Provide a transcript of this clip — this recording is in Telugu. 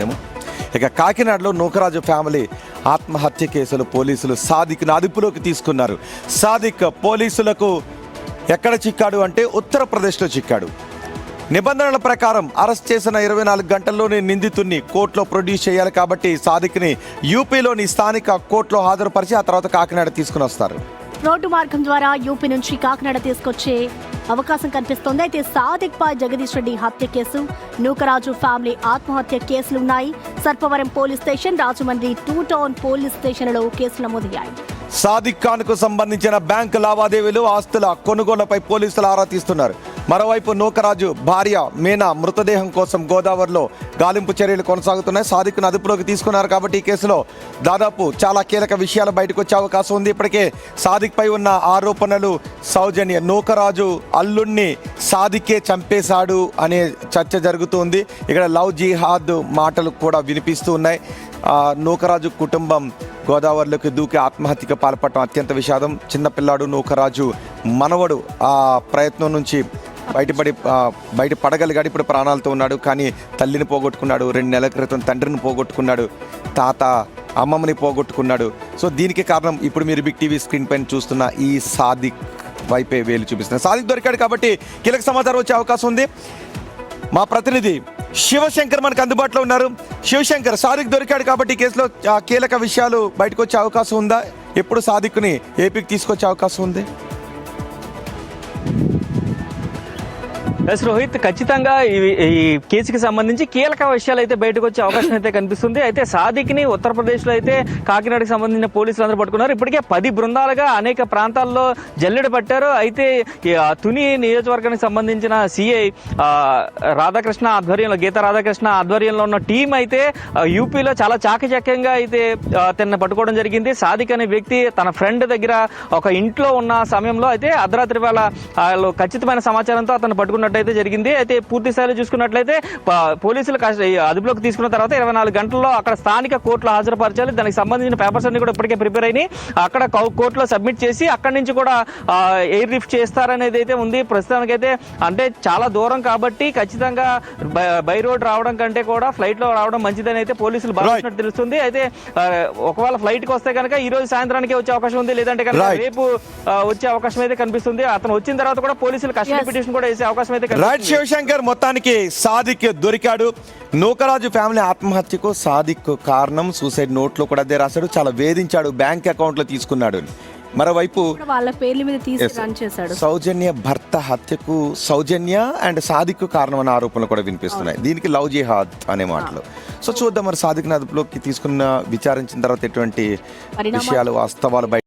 ఉందేమో. ఇక కాకినాడలో నూకరాజు ఫ్యామిలీ ఆత్మహత్య కేసులు పోలీసులు సాదిక్ను అదుపులోకి తీసుకున్నారు. సాదిక్ పోలీసులకు ఎక్కడ చిక్కాడు అంటే ఉత్తరప్రదేశ్లో చిక్కాడు. నిబంధనల ప్రకారం అరెస్ట్ చేసిన 24 గంటల్లోనే నిందితుడిని కోర్టులో ప్రొడ్యూస్ చేయాలి. కాబట్టి సాదిక్ని యూపీలోని స్థానిక కోర్టులో హాజరుపరిచి ఆ తర్వాత కాకినాడ తీసుకుని వస్తారు. రోడ్డు మార్గం ద్వారా యూపీ నుంచి కాకినాడ తీసుకొచ్చే అవకాశం కనిపిస్తోంది. అయితే సాదిక్ పై జగదీష్ రెడ్డి హత్య కేసు, నూకరాజు ఫ్యామిలీ ఆత్మహత్య కేసులున్నాయి. Sarpavaram police station, Rajahmundry 2 town police స్టేషన్లలో కేసులు నమోదయ్యాయి. సాదిక్ ఖాన్కు సంబంధించిన బ్యాంకు లావాదేవీలు, ఆస్తుల కొనుగోళ్లపై పోలీసులు ఆరా తీస్తున్నారు. మరోవైపు నూకరాజు భార్య మీనా మృతదేహం కోసం గోదావరిలో గాలింపు చర్యలు కొనసాగుతున్నాయి. సాదిక్ను అదుపులోకి తీసుకున్నారు కాబట్టి ఈ కేసులో దాదాపు చాలా కీలక విషయాలు బయటకు వచ్చే అవకాశం ఉంది. ఇప్పటికే సాదిక్ పై ఉన్న ఆరోపణలు సౌజన్య నూకరాజు అల్లుణ్ణి సాదికే చంపేశాడు అనే చర్చ జరుగుతుంది. ఇక్కడ లవ్ జిహాద్ మాటలు కూడా వినిపిస్తూ ఉన్నాయి. నూకరాజు కుటుంబం గోదావరిలోకి దూకి ఆత్మహత్యకు పాల్పడటం అత్యంత విషాదం. చిన్నపిల్లాడు నూకరాజు మనవడు ఆ ప్రయత్నం నుంచి బయటపడగలిగాడు. ఇప్పుడు ప్రాణాలతో ఉన్నాడు. కానీ తల్లిని పోగొట్టుకున్నాడు, 2 నెలల క్రితం తండ్రిని పోగొట్టుకున్నాడు, తాత అమ్మమ్మని పోగొట్టుకున్నాడు. సో దీనికి కారణం ఇప్పుడు మీరు బిగ్ టీవీ స్క్రీన్ పైన చూస్తున్న ఈ సాదిక్ వైపే వేలు చూపిస్తున్నారు. సాదిక్ దొరికాడు కాబట్టి కీలక సమాచారం వచ్చే అవకాశం ఉంది. మా ప్రతినిధి శివశంకర్ మనకు అందుబాటులో ఉన్నారు. శివశంకర్, సాదిక్ దొరికాడు కాబట్టి ఈ కేసులో కీలక విషయాలు బయటకు వచ్చే అవకాశం ఉందా? ఎప్పుడు సాదిక్ని ఏపీకి తీసుకొచ్చే అవకాశం ఉంది? ఎస్ రోహిత్, ఖచ్చితంగా ఈ కేసుకి సంబంధించి కీలక విషయాలు అయితే బయటకు వచ్చే అవకాశం అయితే కనిపిస్తుంది. అయితే సాదిక్ని ఉత్తరప్రదేశ్లో అయితే కాకినాడకి సంబంధించిన పోలీసులు అందరూ పట్టుకున్నారు. ఇప్పటికే 10 బృందాలుగా అనేక ప్రాంతాల్లో జల్లెడ పట్టారు. అయితే తుని నియోజకవర్గానికి సంబంధించిన సిఐ రాధాకృష్ణ ఆధ్వర్యంలో, గీతా రాధాకృష్ణ ఆధ్వర్యంలో ఉన్న టీం అయితే యూపీలో చాలా చాకచక్యంగా అయితే తనని పట్టుకోవడం జరిగింది. సాదిక్ అనే వ్యక్తి తన ఫ్రెండ్ దగ్గర ఒక ఇంట్లో ఉన్న సమయంలో అయితే అర్ధరాత్రి వేళ ఖచ్చితమైన సమాచారంతో అతను పట్టుకున్నట్టు అయితే జరిగింది. అయితే పూర్తి స్థాయిలో చూసుకున్నట్లయితే పోలీసులు అదుపులోకి తీసుకున్న తర్వాత 24 గంటల్లో అక్కడ స్థానిక కోర్టులో హాజరుపరచాలి. దానికి సంబంధించిన పేపర్స్ అన్ని కూడా ఇప్పటికే ప్రిపేర్ అయినాయి. అక్కడ కోర్టులో సబ్మిట్ చేసి అక్కడి నుంచి కూడా ఎయిర్ లిఫ్ట్ చేస్తారనేది అయితే ఉంది. ప్రస్తుతానికైతే అంటే చాలా దూరం కాబట్టి ఖచ్చితంగా బై రోడ్ రావడం కంటే కూడా ఫ్లైట్ లో రావడం మంచిదని అయితే పోలీసులు భావించినట్టు తెలుస్తుంది. అయితే ఒకవేళ ఫ్లైట్ కి వస్తే కనుక ఈ రోజు సాయంత్రానికి వచ్చే అవకాశం ఉంది, లేదంటే కనుక రేపు వచ్చే అవకాశం అయితే కనిపిస్తుంది. అతను వచ్చిన తర్వాత కూడా పోలీసులు కస్టడీ పిటిషన్ కూడా వేసే అవకాశం అయితే. రైట్ శివశంకర్, మొత్తానికి సాదిక్ దొరికాడు. నూకరాజు ఫ్యామిలీ ఆత్మహత్యకు సాదిక్ కారణం. సూసైడ్ నోట్లో కూడా అదే రాశాడు. చాలా వేధించాడు, బ్యాంక్ అకౌంట్ లో తీసుకున్నాడు. మరోవైపు వాళ్ళ పేర్ల మీద చేశాడు. సౌజన్య భర్త హత్యకు సౌజన్య అండ్ సాదిక్ కారణం అనే ఆరోపణలు కూడా వినిపిస్తున్నాయి. దీనికి లవ్ జిహాద్ అనే మాటలు. సో చూద్దాం మరి సాదిక్ అదుపులోకి తీసుకున్న విచారించిన తర్వాత ఎటువంటి విషయాలు వాస్తవాలు